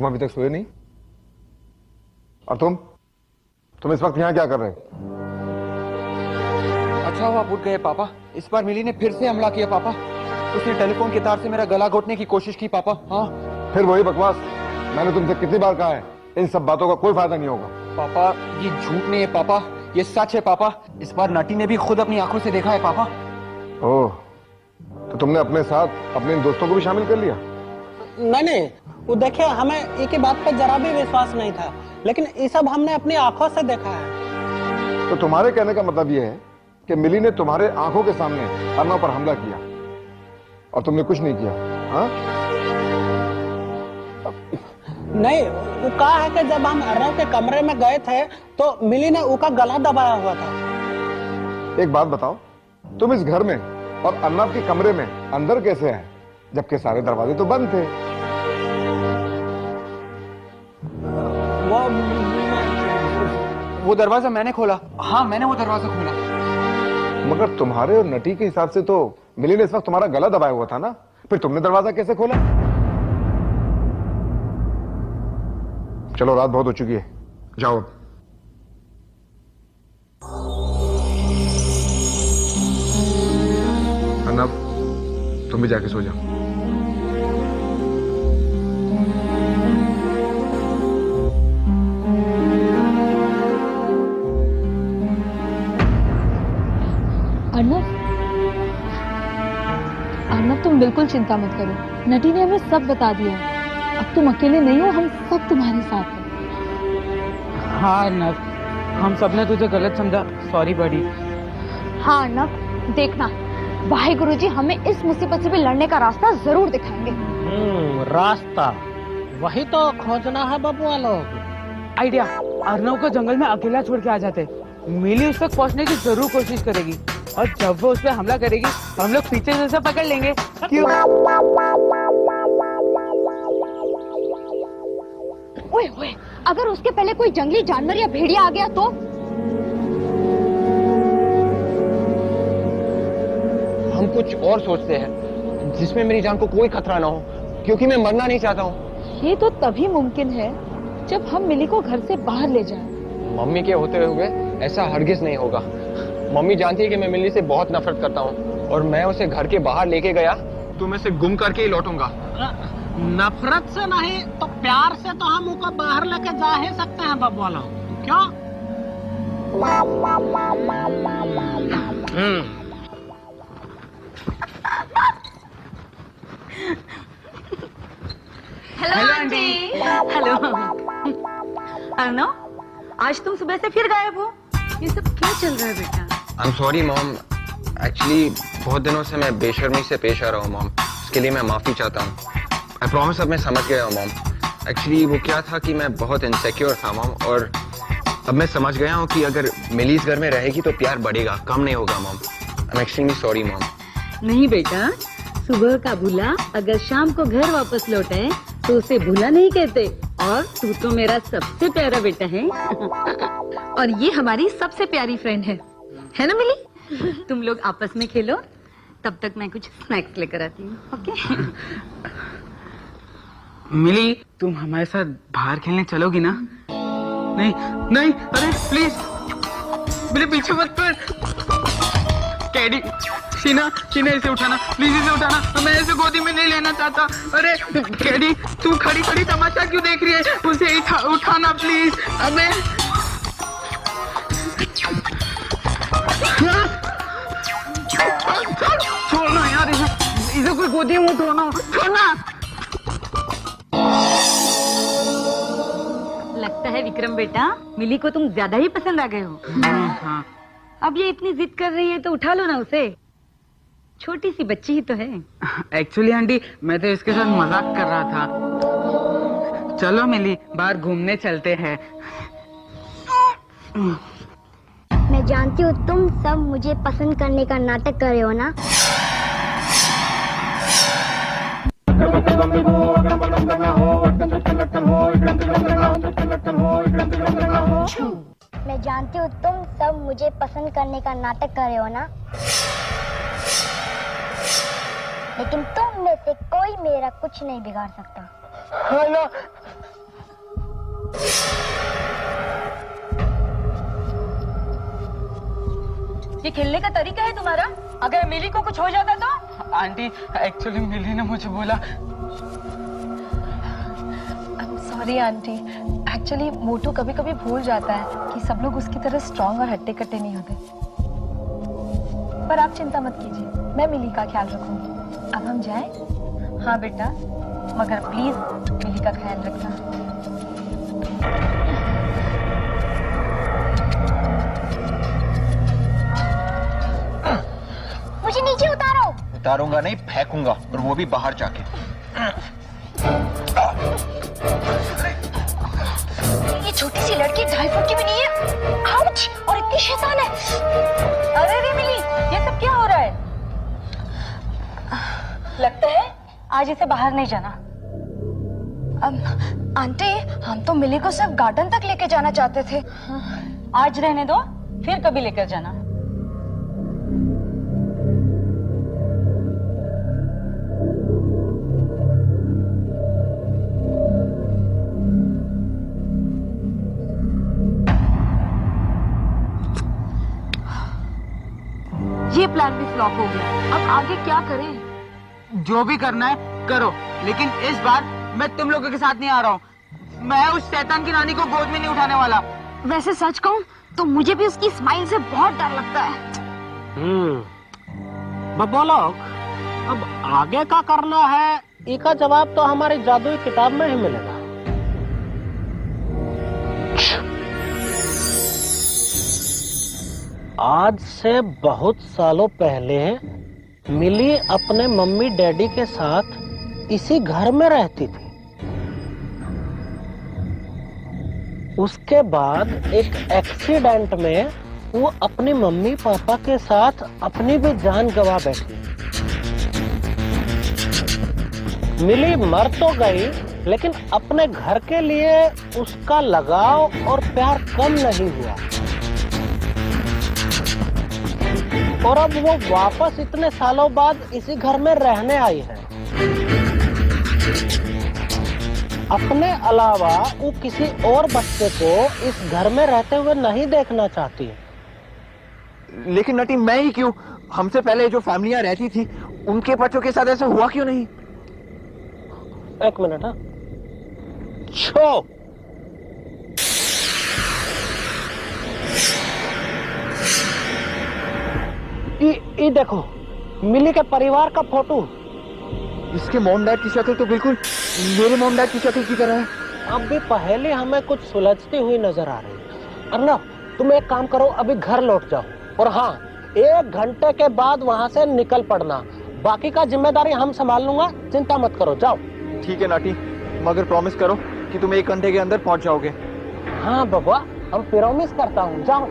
तुम अभी तक सोए नहीं? और तुम इस वक्त यहाँ क्या कर रहे हो? अच्छा हुआ उठ गए पापा। इस बार मिली ने फिर से हमला किया पापा। उसने टेलीफोन की तार से मेरा गला घोटने की कोशिश की पापा। हाँ फिर वही बकवास। मैंने तुमसे कितनी बार कहा है, इन सब बातों का कोई फायदा नहीं होगा। पापा ये झूठ नहीं है पापा, ये सच है पापा। इस बार नटी ने भी खुद अपनी आंखों से देखा है पापा। ओह, तो तुमने अपने साथ अपने इन दोस्तों को भी शामिल कर लिया? नहीं, वो देखिए हमें एक बात पर जरा भी विश्वास नहीं था, लेकिन ये सब हमने अपनी आंखों से देखा है। तो तुम्हारे कहने का मतलब ये है कि मिली ने तुम्हारे आंखों के सामने अर्नव पर हमला किया और तुमने कुछ नहीं किया? हाँ? नहीं, वो कहा है कि जब हम अर्नव के कमरे में गए थे तो मिली ने उसका गला दबाया हुआ था। एक बात बताओ, तुम इस घर में और अर्नव के कमरे में अंदर कैसे आए जबकि सारे दरवाजे तो बंद थे? वो दरवाजा मैंने खोला। हाँ मैंने वो दरवाजा खोला। मगर तुम्हारे और नटी के हिसाब से तो मिली ने इस वक्त तुम्हारा गला दबाया हुआ था ना, फिर तुमने दरवाजा कैसे खोला? चलो रात बहुत हो चुकी है, जाओ अब। अर्नव तुम भी जाके सो जाओ। अर्नव तुम बिल्कुल चिंता मत करो, नटी ने हमें सब बता दिया है। अब तुम अकेले नहीं हो, हम सब तुम्हारे साथ हैं। हाँ अर्नव, हम सब ने तुझे गलत समझा, सॉरी बड़ी। हाँ अर्नव, देखना वाहे गुरुजी हमें इस मुसीबत से भी लड़ने का रास्ता जरूर दिखाएंगे। रास्ता वही तो खोजना है बबुआ लोग। आइडिया, अर्नव को जंगल में अकेला छोड़ के आ जाते। मिली उस तक पहुंचने की जरूर कोशिश करेगी और जब वो उस पर हमला करेगी हम लोग पीछे से उसे पकड़ लेंगे। क्यों? ओए ओए, अगर उसके पहले कोई जंगली जानवर या भेड़िया आ गया तो? हम कुछ और सोचते हैं जिसमें मेरी जान को कोई खतरा ना हो, क्योंकि मैं मरना नहीं चाहता हूँ। ये तो तभी मुमकिन है जब हम मिली को घर से बाहर ले जाएं। मम्मी के होते हुए ऐसा हरगिज नहीं होगा। मम्मी जानती है कि मैं मिली से बहुत नफरत करता हूँ और मैं उसे घर के बाहर लेके गया तो मैं उसे गुम करके ही लौटूंगा। नफरत से नहीं तो प्यार से तो हम उसको बाहर लेके जा ही सकते हैं बबुआ लोग, क्यों? Hello aunty. हेलो अर्नव, आज तुम सुबह से फिर गायब हो, ये सब क्या चल रहा है बेटा? I am sorry mom, actually बहुत दिनों से मैं बेशर्मी से पेश आ रहा हूँ मॉम, इसके लिए मैं माफी चाहता हूँ। आई प्रॉमिस अब मैं समझ गया हूँ मॉम। एक्चुअली वो क्या था कि मैं बहुत इनसिक्योर था मॉम, और अब मैं समझ गया हूँ कि अगर मिली इस घर में रहेगी तो प्यार बढ़ेगा, कम नहीं होगा mom. I am extremely sorry mom. नहीं बेटा, सुबह का भूला अगर शाम को घर वापस लौटे तो उसे भूला नहीं कहते, और तू तो मेरा सबसे प्यारा बेटा है। और ये हमारी सबसे प्यारी फ्रेंड है ना मिली? तुम लोग आपस में खेलो, तब तक मैं कुछ स्नैक्स लेकर आती हूँ। ओके? मिली, तुम हमारे साथ बाहर खेलने चलोगी ना? नहीं नहीं, अरे प्लीज मेरे पीछे मत कर। कैडी, शीना इसे उठाना प्लीज, इसे उठाना, मैं इसे गोदी में नहीं लेना चाहता। अरे कैडी, तू खड़ी खड़ी तमाशा क्यों देख रही है? उसे उठाना प्लीज। अबे छोड़ना यार, इसे कोई गोदी में उठाना, छोड़ना। लगता है विक्रम बेटा, मिली को तुम ज्यादा ही पसंद आ गए हो। हाँ। अब ये इतनी जिद कर रही है तो उठा लो ना उसे, छोटी सी बच्ची ही तो है। एक्चुअली आंटी, मैं तो इसके साथ मजाक कर रहा था। चलो मिली, बाहर घूमने चलते हैं। मैं जानती हूँ तुम सब मुझे पसंद करने का नाटक कर रहे हो ना। मैं जानती हूँ तुम सब मुझे पसंद करने का नाटक कर रहे हो ना, लेकिन तुम में से कोई मेरा कुछ नहीं बिगाड़ सकता। ये खेलने का तरीका है तुम्हारा? अगर मिली को कुछ हो जाता तो? आंटी एक्चुअली मिली ने मुझे बोला। सॉरी आंटी, एक्चुअली मोटू कभी कभी भूल जाता है कि सब लोग उसकी तरह स्ट्रांग और हट्टे कट्टे नहीं होते। पर आप चिंता मत कीजिए, मैं मिली का ख्याल रखूंगी। अब हम जाएं? हाँ बेटा, मगर प्लीज मिली का ख्याल रखना। मुझे नीचे उतारो। उतारूंगा नहीं, फेंकूंगा, और वो भी बाहर जाके। ये छोटी सी लड़की 2.5 फुट की भी नहीं है। आउच! और इतनी शैतान है। अरे रे मिली, ये सब क्या हो रहा है? लगता है आज इसे बाहर नहीं जाना। आंटी, हम तो मिली को सिर्फ गार्डन तक लेके जाना चाहते थे। आज रहने दो, फिर कभी लेकर जाना। ये प्लान भी फ्लॉप हो गया। अब आगे क्या करें? जो भी करना है करो, लेकिन इस बार मैं तुम लोगों के साथ नहीं आ रहा हूँ। मैं उस शैतान की रानी को गोद में नहीं उठाने वाला। वैसे सच कहूं तो मुझे भी उसकी स्माइल से बहुत डर लगता है। बब्बू लोग, अब आगे का करना है, इसका जवाब तो हमारी जादुई किताब में ही मिलेगा। आज से बहुत सालों पहले मिली अपने मम्मी डैडी के साथ इसी घर में रहती थी। उसके बाद एक एक्सीडेंट में वो अपनी मम्मी पापा के साथ अपनी भी जान गंवा बैठी। मिली मर तो गई, लेकिन अपने घर के लिए उसका लगाव और प्यार कम नहीं हुआ। और अब वो वापस इतने सालों बाद इसी घर में रहने आई है। अपने अलावा वो किसी और बच्चे को इस घर में रहते हुए नहीं देखना चाहती है। लेकिन नटी, मैं ही क्यों? हमसे पहले जो फैमिलियां रहती थी उनके बच्चों के साथ ऐसा हुआ क्यों नहीं? एक मिनट। हाँ, छो ये देखो, मिली के परिवार का फोटो। इसके मॉम डैड की शक्ल तो बिल्कुल मेरे मॉम डैड की शक्ल की तरह है। अब भी पहले हमें कुछ सुलझती हुई नजर आ रही है। अर्नव, तुम एक काम करो, अभी घर लौट जाओ, और हाँ, 1 घंटे के बाद वहाँ से निकल पड़ना। बाकी का जिम्मेदारी हम संभाल लूंगा, चिंता मत करो, जाओ। ठीक है नाटी, मगर प्रॉमिस करो कि तुम 1 घंटे के अंदर पहुंच जाओगे। हाँ बबुआ, हम प्रॉमिस करता हूँ, जाओ।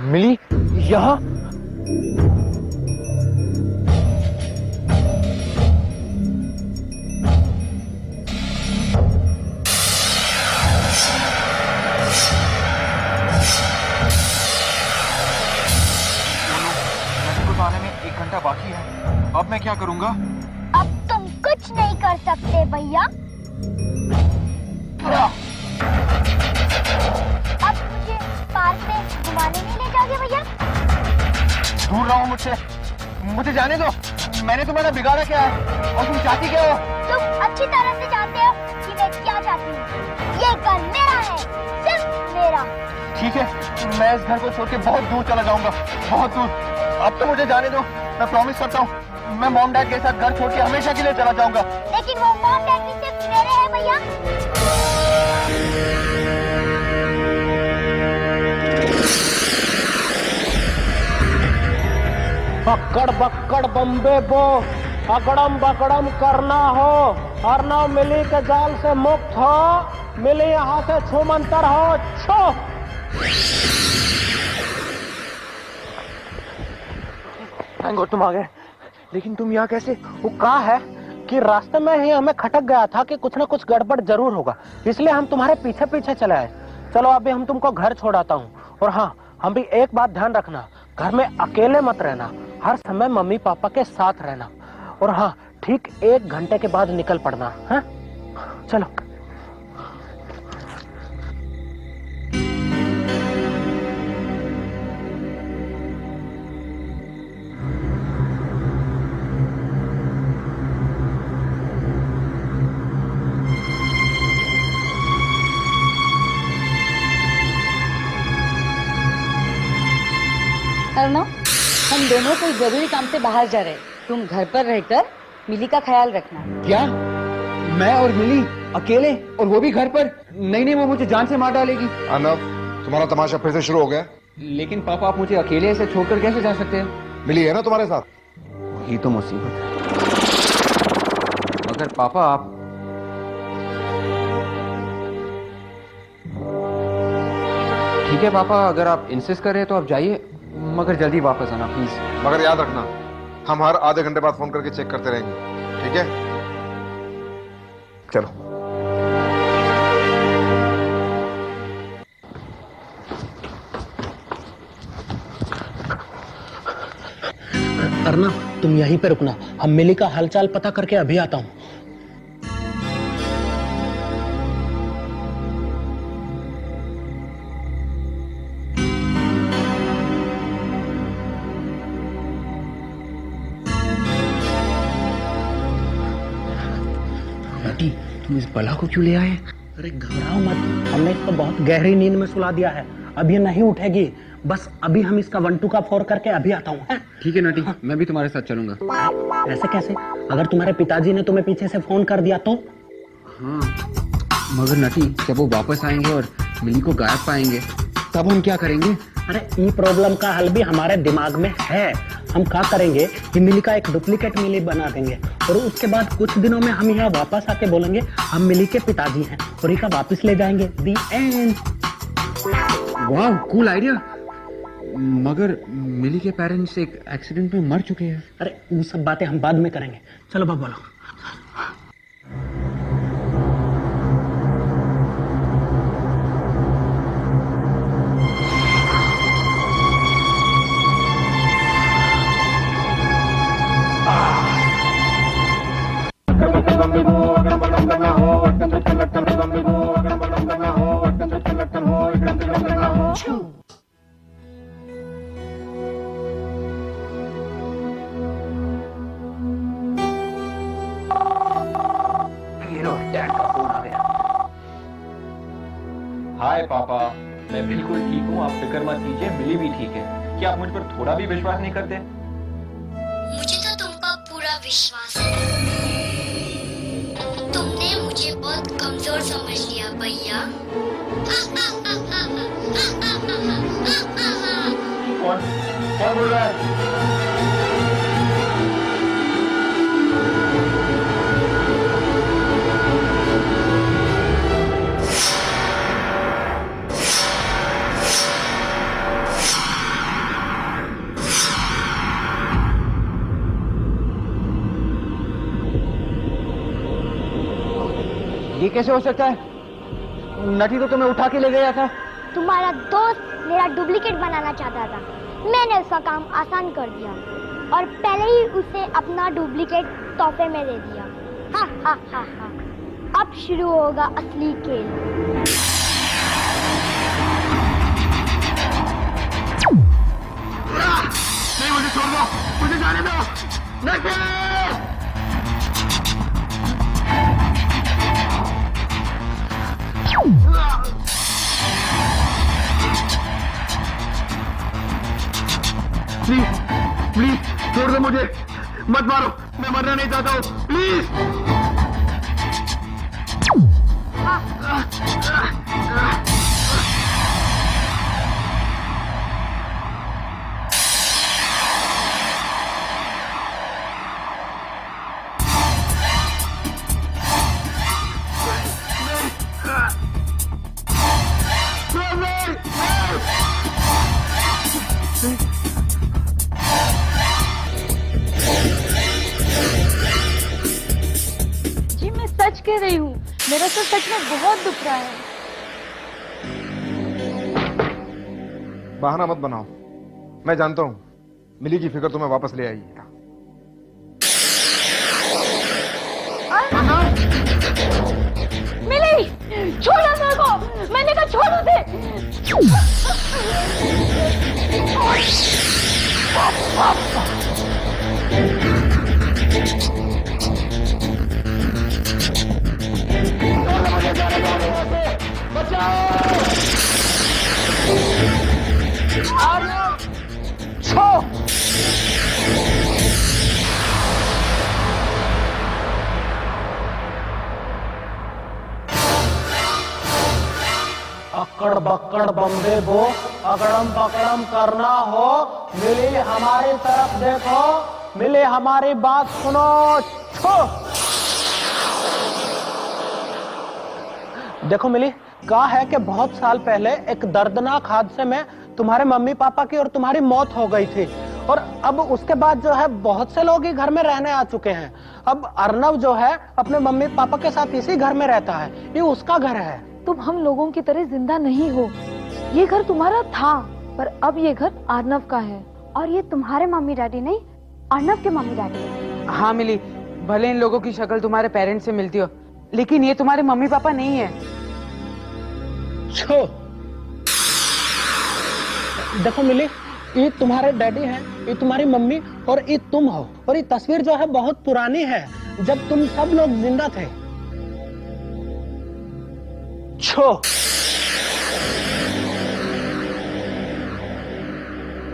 मिली यहाँ? आने में 1 घंटा बाकी है। अब मैं क्या करूंगा? अब तुम कुछ नहीं कर सकते भैया। अब मुझे पार्क में घुमाने नहीं ले जाओगे भैया? दूर रहो मुझसे, मुझे जाने दो। मैंने तुम्हारा बिगाड़ा क्या है और तुम चाहती क्या हो? तुम अच्छी तरह से जानते हो कि मैं क्या चाहती हूँ। ये घर मेरा है, सिर्फ मेरा। ठीक है, मैं इस घर को छोड़ के बहुत दूर चला जाऊंगा, बहुत दूर। अब तो मुझे जाने दो, मैं प्रॉमिस करता हूँ, मैं मॉम डैड के साथ घर छोड़ के हमेशा के लिए चला जाऊंगा। लेकिन वो मॉम डैड भी सिर्फ मेरे हैं भैया। पकड़ बक्कड़ बम्बे बो, अकड़म बकड़म करना हो, अर्नव मिली के जाल से मुक्त हो, मिली यहाँ से छूमंतर हो, छो। थैंक गॉड तुम आ गए, लेकिन तुम यहाँ कैसे? वो कहा है कि रास्ते में ही हमें खटक गया था कि कुछ ना कुछ गड़बड़ जरूर होगा, इसलिए हम तुम्हारे पीछे पीछे चले आए। चलो अभी हम तुमको घर छोड़ाता हूँ। और हाँ, हम भी एक बात ध्यान रखना, घर में अकेले मत रहना, हर समय मम्मी पापा के साथ रहना। और हाँ, ठीक 1 घंटे के बाद निकल पड़ना है। चलो। अर्णव, हम दोनों कोई जरूरी काम से बाहर जा रहे हैं। तुम घर पर रहकर मिली का ख्याल रखना। क्या? मैं और मिली अकेले, और वो भी घर पर? नहीं नहीं, वो मुझे जान से मार डालेगी। अर्नव, तुम्हारा तमाशा फिर से शुरू हो गया। लेकिन पापा, आप मुझे अकेले ऐसे छोड़कर कैसे जा सकते हैं? मिली है ना तुम्हारे साथ? वही तो मुसीबत है। मगर पापा, आप ठीक है पापा, अगर आप इंसिस्ट कर रहे हैं तो आप जाइए, मगर जल्दी वापस आना प्लीज। मगर याद रखना, हम हर आधे घंटे बाद फोन करके चेक करते रहेंगे, ठीक है? चलो। अर्णव, तुम यहीं पे रुकना, हम मिली का हालचाल पता करके अभी आता हूँ। तुम इस बला को क्यों ले आए? अरे घबराओ मत, हमने इसको बहुत गहरी नींद में सुला दिया है, अब ये नहीं उठेगी। बस अभी हम इसका 1 2 का 4 करके अभी आता हूँ। ठीक है नटी, हाँ। मैं भी तुम्हारे साथ चलूंगा। ऐसे कैसे? अगर तुम्हारे पिताजी ने तुम्हें पीछे से फोन कर दिया तो? हाँ, मगर नटी, जब वो वापस आएंगे और मिली को गायब पाएंगे, तब हम क्या करेंगे? अरे ये प्रॉब्लम का हल भी हमारे दिमाग में है। हम क्या करेंगे कि मिली का एक डुप्लीकेट मिली बना देंगे, और उसके बाद कुछ दिनों में हम यहाँ वापस आके बोलेंगे हम मिली के पिताजी हैं, और इका वापस ले जाएंगे। दी एंड। वाह, कूल आइडिया। मगर मिली के पेरेंट्स एक एक्सीडेंट में मर चुके हैं। अरे वो सब बातें हम बाद में करेंगे, चलो बाबा बोलो। हाय पापा, मैं बिल्कुल ठीक हूँ, आप फिक्र मत कीजिए, मिली भी ठीक है। क्या आप मुझ पर थोड़ा भी विश्वास नहीं करते? मुझे तो तुम पर पूरा विश्वास है। तुमने मुझे बहुत कमजोर समझ लिया भैया। कौन बोल रहा है? ये कैसे हो सकता है? नटी तो तुम्हें उठा के ले गया था। तुम्हारा दोस्त मेरा डुप्लीकेट बनाना चाहता था, मैंने उसका काम आसान कर दिया और पहले ही उसे अपना डुप्लीकेट तोहफे में दे दिया। हा हा हा हा। अब शुरू होगा असली खेल। नहीं, मुझे छोड़ दो, मुझे जाने दो। नहीं। प्लीज प्लीज छोड़ दो मुझे, मत मारो, मैं मरना नहीं चाहता हूँ, प्लीज। कह रही हूँ, मेरा तो सच में बहुत दुख रहा है। बहाना मत बनाओ, मैं जानता हूं मिली की फिक्र तुम्हें वापस ले आएगी। मिली, छोड़ो मेरे को, मैंने कहा छोड़ो दे। अकड़ बक्कड़ बम्बे बो, अकड़म पकड़म करना हो, मिली हमारी तरफ देखो, मिली हमारी बात सुनो। छो देखो मिली, कहा है कि बहुत साल पहले एक दर्दनाक हादसे में तुम्हारे मम्मी पापा की और तुम्हारी मौत हो गई थी, और अब उसके बाद जो है बहुत से लोग ही घर में रहने आ चुके हैं। अब अर्नव जो है अपने मम्मी पापा के साथ इसी घर में रहता है, ये उसका घर है। तुम हम लोगों की तरह जिंदा नहीं हो। ये घर तुम्हारा था, पर अब ये घर अर्नव का है। और ये तुम्हारे मम्मी डैडी नहीं, अर्नव के मम्मी डैडी है। हाँ मिली, भले इन लोगों की शक्ल तुम्हारे पेरेंट्स से मिलती हो, लेकिन ये तुम्हारे मम्मी पापा नहीं है। छो देखो मिली, ये तुम्हारे डैडी हैं, ये तुम्हारी मम्मी और ये तुम हो। और ये तस्वीर जो है बहुत पुरानी है, जब तुम सब लोग जिंदा थे। छो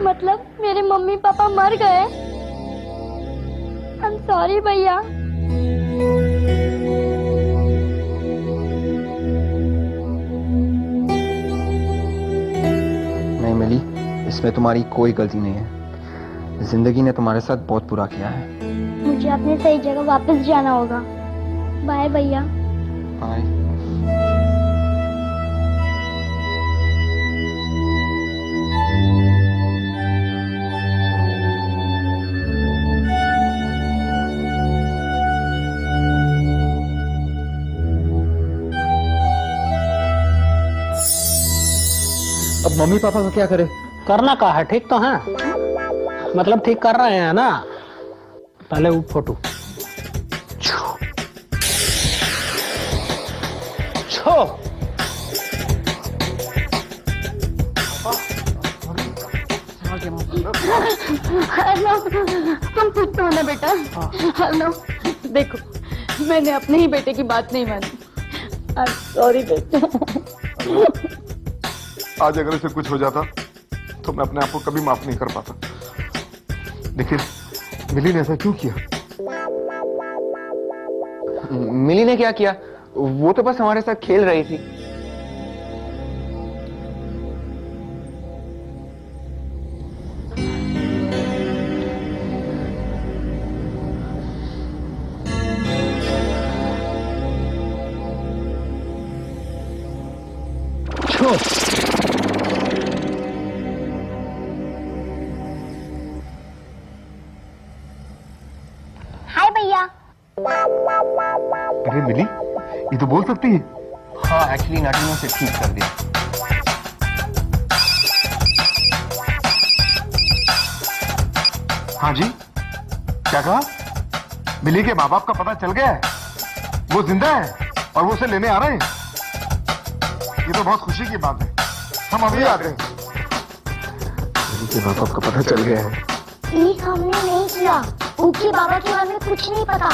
मतलब मेरे मम्मी पापा मर गए? I'm sorry भैया। नहीं मिली, इसमें तुम्हारी कोई गलती नहीं है। जिंदगी ने तुम्हारे साथ बहुत बुरा किया है। मुझे अपने सही जगह वापस जाना होगा। बाय भैया। बाय। अब मम्मी पापा को क्या करे? करना क्या है, ठीक तो है, मतलब ठीक कर रहे हैं ना। पहले वो फोटो छो हेलो, तुम खुद तो हो ना बेटा? हेलो, देखो मैंने अपने ही बेटे की बात नहीं मानी। सॉरी बेटा। आज अगर इसे कुछ हो जाता तो मैं अपने आप को कभी माफ नहीं कर पाता। लेकिन मिली ने ऐसा क्यों किया? मिली ने क्या किया? वो तो बस हमारे साथ खेल रही थी। हाय भैया। अरे मिली, ये तो बोल सकती है। हाँ, एक्चुअली नटी ने उसे ठीक कर दिया। हाँ जी, क्या कहा? मिली के माँ बाप का पता चल गया है, वो जिंदा है और वो उसे लेने आ रहे हैं। ये तो बहुत खुशी की बात है, हम अभी आते हैं। मिली के माँ बाप का पता चल गया है। ये हमने नहीं किया, उनके बाबा के बारे में कुछ नहीं पता।